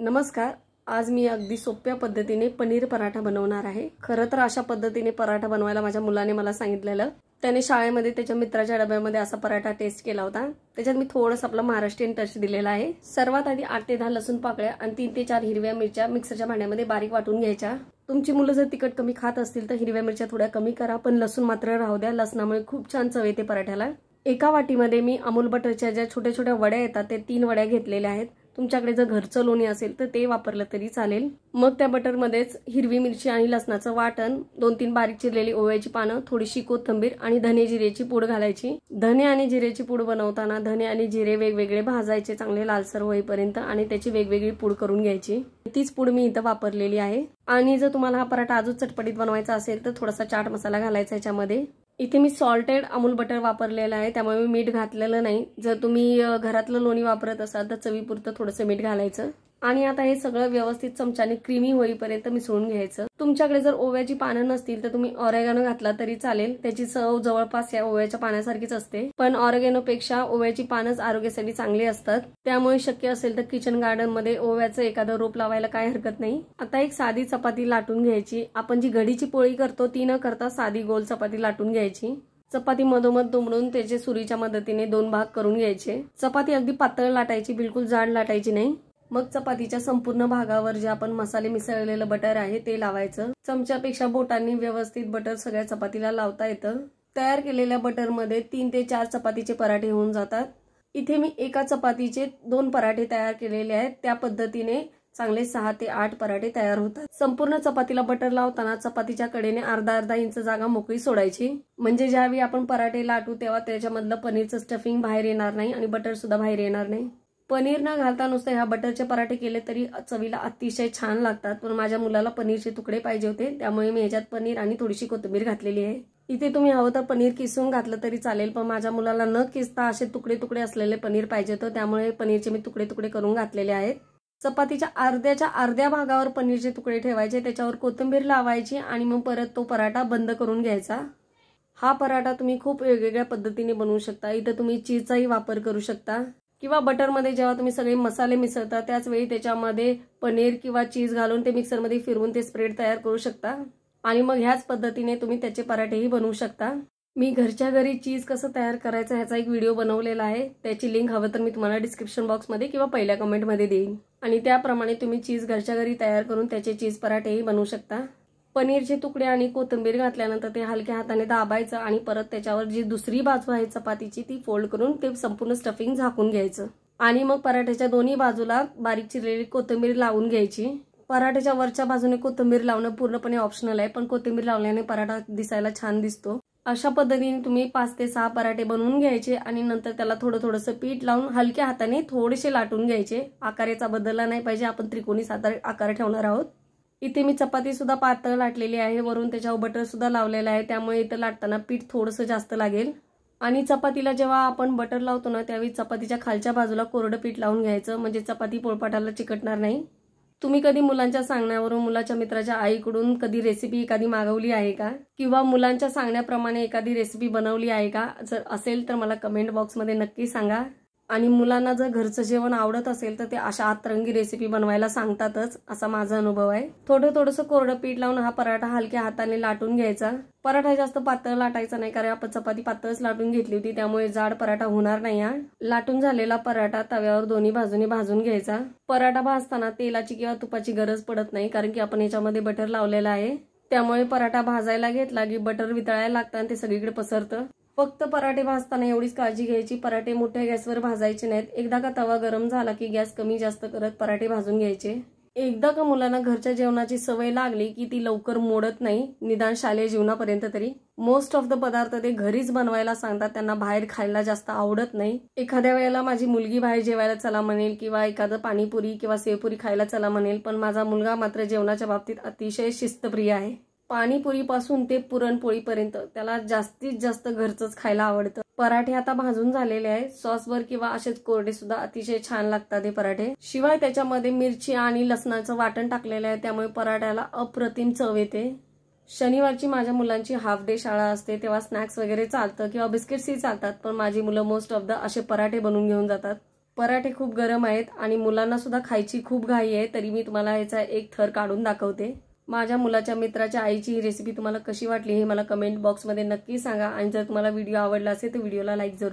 नमस्कार। आज मी अगदी सोप्या पद्धतीने पनीर पराठा बनवणार आहे। खरं तर अशा पद्धतीने पराठा बनवायला माझ्या मुलाने मला सांगितलेलं। त्याने शाळेमध्ये त्याच्या मित्राच्या डब्यामध्ये असा पराठा टेस्ट केला होता। त्याच्यात मी थोडंसं आपला महाराष्ट्रीयन टच दिलेला आहे। सर्वात आधी 8 ते 10 लसूण पाकळ्या आणि 3 ते 4 हिरव्या मिरच्या मिक्सरच्या भांड्यामध्ये बारीक वाटून घ्यायच्या। तुमची मुलं जर तिखट कमी खात असतील तर हिरव्या मिरच्या थोड्या कमी करा, पण लसूण मात्र राहू द्या। लसणामुळे खूप छान चव येते पराठ्याला। एका वाटीमध्ये मी अमूल बटरच्या ज्या छोट्या छोट्या वड्या येतात ते 3 वड्या घेतलेल्या आहेत। तुमच्याकडे जर घरचं लोणी असेल तर ते वापरलं तरी चालेल। मग त्या बटरमध्येच हिरवी मिरची आणि लसणाचं वाटण, 2-3 बारीक चिरलेली ओव्याची पानं, थोडीशी कोथिंबीर आणि धने जिरेची पूड घालायची। धने आणि जिरेची पूड बनवताना धने आणि जिरे वेगवेगळे भाजायचे चांगले लालसर होईपर्यंत आणि त्याची वेगवेगळी पूड करून घ्यायची। तीच पूड मी इथं वापरलेली आहे। आणि जर तुम्हाला हा पराठा अजून चटपटीत बनवायचा असेल तर थोडासा चाट मसाला घालायचा याच्यामध्ये। इथे मी सॉल्टेड अमूल बटर वापरलेला आहे, त्यामुळे मी मीठ घातलेलं नाही। जर तुम्ही घरातलं लोणी वापरत असाल तर चवीपुरतं थोडंसं मीठ घालायचं। आणि आता हे सगळं व्यवस्थित चमच्याने क्रीमी होईपर्यंत मिसळून घ्यायचं। तुमच्याकडे जर ओव्याची पानं नसतील तर तुम्ही ऑरेगानो घातला तरी चालेल, त्याची चव जवळपास या ओव्याच्या पानासारखीच असते। पण ऑरेगानो पेक्षा ओव्याची पानच आरोग्यासाठी चांगली असतात, त्यामुळे शक्य असेल तर किचन गार्डन मध्ये ओव्याचं एखादं रोप लावायला काय हरकत नाही। आता एक साधी चपाती लाटून घ्यायची। आपण जी घडीची पोळी करतो ती न करता साधी गोल चपाती लाटून घ्यायची। चपाती मधोमध दुमडून त्याचे सुरीच्या मदतीने 2 भाग करून घ्यायचे। चपाती अगदी पातळ लाटायची, बिलकुल जाड लाटायची नाही। मग चपातीच्या संपूर्ण भागावर जे आपण मसाले मिसळलेलं बटर आहे ते लावायचं। चमच्यापेक्षा बोटांनी व्यवस्थित बटर सगळ्या चपातीला लावता येतं। तयार केलेल्या बटर मध्ये 3 ते 4 चपातीचे पराठे होऊन जातात। इथे मी एका चपातीचे 2 पराठे तयार केलेले आहेत। त्या पद्धतीने चांगले 6 ते 8 पराठे तयार होतात। संपूर्ण चपातीला बटर लावताना चपातीच्या कडेने अर्धा इंच जागा मोकळी सोडायची, म्हणजे ज्यावेळी आपण पराठे लाटू तेव्हा त्याच्यामधलं पनीरचं स्टफिंग बाहेर येणार नाही आणि बटर सुद्धा बाहेर येणार नाही। पनीर न घालता नुसते ह्या बटरचे पराठे केले तरी चवीला अतिशय छान लागतात, पण माझ्या मुलाला पनीरचे तुकडे पाहिजे होते त्यामुळे मी ह्याच्यात पनीर आणि थोडीशी कोथिंबीर घातलेली आहे। इथे तुम्ही हवं तर पनीर किसून घातलं तरी चालेल, पण माझ्या मुलाला न किसता असे तुकडे तुकडे असलेले पनीर पाहिजे होतं, त्यामुळे पनीरचे मी तुकडे तुकडे करून घातलेले आहेत। चपातीच्या अर्ध्या भागावर पनीरचे तुकडे ठेवायचे, त्याच्यावर कोथिंबीर लावायची आणि मग परत तो पराठा बंद करून घ्यायचा। हा पराठा तुम्ही खूप वेगवेगळ्या पद्धतीने बनवू शकता। इथे तुम्ही चीजचाही वापर करू शकता किंवा बटरमध्ये जेव्हा तुम्ही सगळे मसाले मिसळता त्याच वेळी त्याच्यामध्ये पनीर किंवा चीज घालून ते मिक्सरमध्ये फिरवून ते स्प्रेड तयार करू शकता आणि मग ह्याच पद्धतीने तुम्ही त्याचे पराठेही बनवू शकता। मी घरच्या घरी चीज कसं तयार करायचं ह्याचा एक व्हिडिओ बनवलेला आहे, त्याची लिंक हवं तर मी तुम्हाला डिस्क्रिप्शन बॉक्समध्ये किंवा पहिल्या कमेंटमध्ये देईन आणि त्याप्रमाणे तुम्ही चीज घरच्या घरी तयार करून त्याचे चीज पराठेही बनवू शकता। पनीरचे तुकडे आणि कोथिंबीर घातल्यानंतर ते हलक्या हाताने दाबायचं आणि परत त्याच्यावर जी दुसरी बाजू आहे चपातीची ती फोल्ड करून ते संपूर्ण स्टफिंग झाकून घ्यायचं आणि मग पराठ्याच्या दोन्ही बाजूला बारीक चिरलेली कोथिंबीर लावून घ्यायची। पराठ्याच्या वरच्या बाजूने कोथिंबीर लावणं पूर्णपणे ऑप्शनल आहे, पण कोथिंबीर लावल्याने पराठा दिसायला छान दिसतो। अशा पद्धतीने तुम्ही 5 ते 6 पराठे बनवून घ्यायचे आणि नंतर त्याला थोडंसं पीठ लावून हलक्या हाताने थोडेसे लाटून घ्यायचे। आकाराचा बदलला नाही पाहिजे, आपण त्रिकोणी आकार ठेवणार आहोत। इथे मी चपाती सुद्धा पातळ लाटलेली आहे, वरून त्याच्यावर बटर सुद्धा लावलेलं आहे, त्यामुळे इथं लाटताना पीठ थोडंसं जास्त लागेल। आणि चपातीला जेव्हा आपण बटर लावतो ना त्यावेळी चपातीच्या खालच्या बाजूला कोरडं पीठ लावून घ्यायचं, म्हणजे चपाती पोळपाटाला चिकटणार नाही। तुम्ही कधी मुलांच्या सांगण्यावरून मुलाच्या मित्राच्या आईकडून कधी रेसिपी एखादी मागवली आहे का, किंवा मुलांच्या सांगण्याप्रमाणे एखादी रेसिपी बनवली आहे का? जर असेल तर मला कमेंट बॉक्समध्ये नक्की सांगा। आणि मुलांना जर घरचं जेवण आवडत असेल तर ते अशा अतरंगी रेसिपी बनवायला सांगतातच, असा माझा अनुभव आहे। थोडंसं कोरडं पीठ लावून हा पराठा हलक्या हाताने लाटून घ्यायचा। पराठा जास्त पातळ लाटायचा नाही, कारण आपण चपाती पातळच लाटून घेतली होती, त्यामुळे जाड पराठा होणार नाही। हा लाटून झालेला पराठा तव्यावर दोन्ही बाजूने भाजून घ्यायचा। पराठा भाजताना तेलाची किंवा तुपाची गरज पडत नाही, कारण की आपण याच्यामध्ये बटर लावलेला आहे, त्यामुळे पराठा भाजायला घेतला की बटर वितळायला लागतं आणि ते सगळीकडे पसरतं। फक्त पराठे भाजताना एवढीच काळजी घ्यायची, पराठे मोठ्या गॅसवर भाजायचे नाहीत। एकदा का तवा गरम झाला की गॅस कमी जास्त करत पराठे भाजून घ्यायचे। एकदा का मुलांना घरच्या जेवणाची सवय लागली की ती लवकर मोडत नाही, निदान शालेय जीवनापर्यंत तरी। मोस्ट ऑफ द पदार्थ ते घरीच बनवायला सांगतात, त्यांना बाहेर खायला जास्त आवडत नाही। एखाद्या वेळेला माझी मुलगी बाहेर जेवायला चला म्हणेल किंवा एखादं पाणीपुरी किंवा सेवपुरी खायला चला म्हणेल, पण माझा मुलगा मात्र जेवणाच्या बाबतीत अतिशय शिस्तप्रिय आहे। पाणीपुरीपासून ते पुरणपोळीपर्यंत त्याला जास्तीत जास्त घरचंच खायला आवडतं। पराठे आता भाजून झालेले आहे, सॉसवर किंवा असेच कोरडे सुद्धा अतिशय छान लागतात हे पराठे। शिवाय त्याच्यामध्ये मिरची आणि लसणाचं वाटण टाकलेलं आहे, त्यामुळे पराठ्याला अप्रतिम चव येते। शनिवारची माझ्या मुलांची हाफ डे शाळा असते, तेव्हा स्नॅक्स वगैरे चालतं किंवा बिस्किट्सही चालतात, पण माझी मुलं मोस्ट ऑफ द असे पराठे बनवून घेऊन जातात। पराठे खूप गरम आहेत आणि मुलांना सुद्धा खायची खूप घाई आहे, तरी मी तुम्हाला याचा एक थर काढून दाखवते। माझ्या मुलाच्या मित्राच्या आईची ही रेसिपी तुम्हाला कशी वाटली हे मला कमेंट बॉक्समध्ये नक्की सांगा आणि जर तुम्हाला व्हिडिओ आवडला असेल तर व्हिडिओला लाईक जरूर